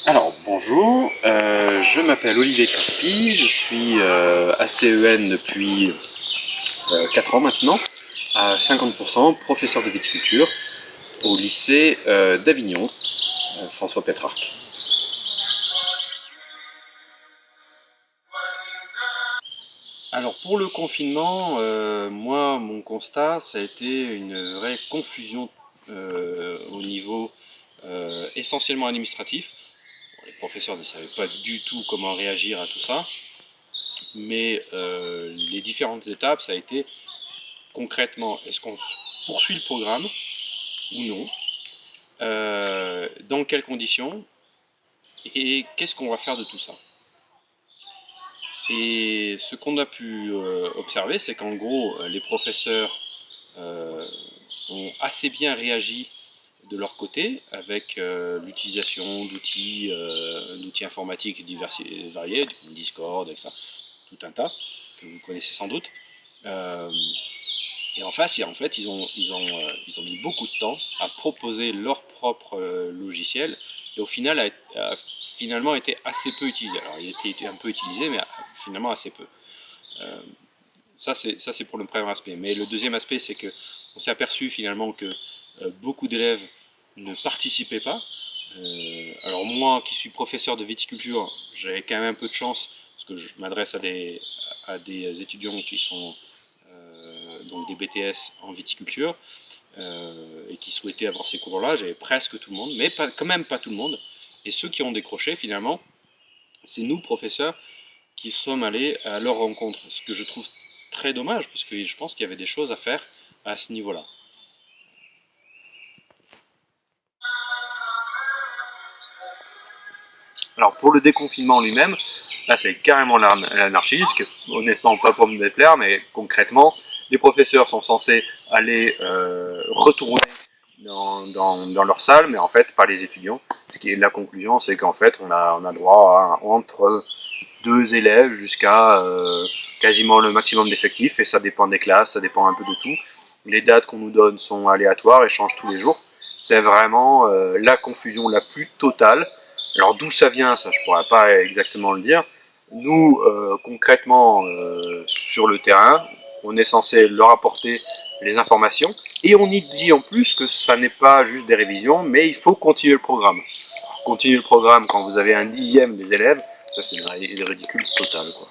Alors bonjour, je m'appelle Olivier Crespi, je suis ACEN depuis 4 ans maintenant, à 50% professeur de viticulture au lycée d'Avignon, François Pétrarque. Alors pour le confinement, moi mon constat ça a été une vraie confusion au niveau essentiellement administratif. Les professeurs ne savaient pas du tout comment réagir à tout ça, mais les différentes étapes, ça a été concrètement, est-ce qu'on poursuit le programme ou non, dans quelles conditions, et qu'est-ce qu'on va faire de tout ça. Et ce qu'on a pu observer, c'est qu'en gros, les professeurs ont assez bien réagi de leur côté, avec l'utilisation d'outils informatiques divers et variés, comme Discord, etc., tout un tas, que vous connaissez sans doute. Et en face, ils ont mis beaucoup de temps à proposer leur propre logiciel, et au final a finalement été assez peu utilisé. Alors il a été un peu utilisé, mais finalement assez peu. Ça c'est pour le premier aspect. Mais le deuxième aspect, c'est que on s'est aperçu finalement que beaucoup d'élèves ne participaient pas. Alors moi, qui suis professeur de viticulture, j'avais quand même un peu de chance, parce que je m'adresse à des étudiants qui sont donc des BTS en viticulture, et qui souhaitaient avoir ces cours-là. J'avais presque tout le monde, mais quand même pas tout le monde. Et ceux qui ont décroché, finalement, c'est nous, professeurs, qui sommes allés à leur rencontre. Ce que je trouve très dommage, parce que je pense qu'il y avait des choses à faire à ce niveau-là. Alors pour le déconfinement lui-même, là c'est carrément l'anarchie, ce qui est honnêtement pas pour me déplaire, mais concrètement, les professeurs sont censés aller retourner dans leur salle, mais en fait pas les étudiants. Ce qui est la conclusion, c'est qu'en fait on a droit à entre 2 élèves jusqu'à quasiment le maximum d'effectifs, et ça dépend des classes, ça dépend un peu de tout. Les dates qu'on nous donne sont aléatoires et changent tous les jours. C'est vraiment la confusion la plus totale. Alors d'où ça vient, ça je pourrais pas exactement le dire. Nous, concrètement, sur le terrain, on est censé leur apporter les informations, et on y dit en plus que ça n'est pas juste des révisions, mais il faut continuer le programme. Continuer le programme quand vous avez un dixième des élèves, ça c'est ridicule total, quoi.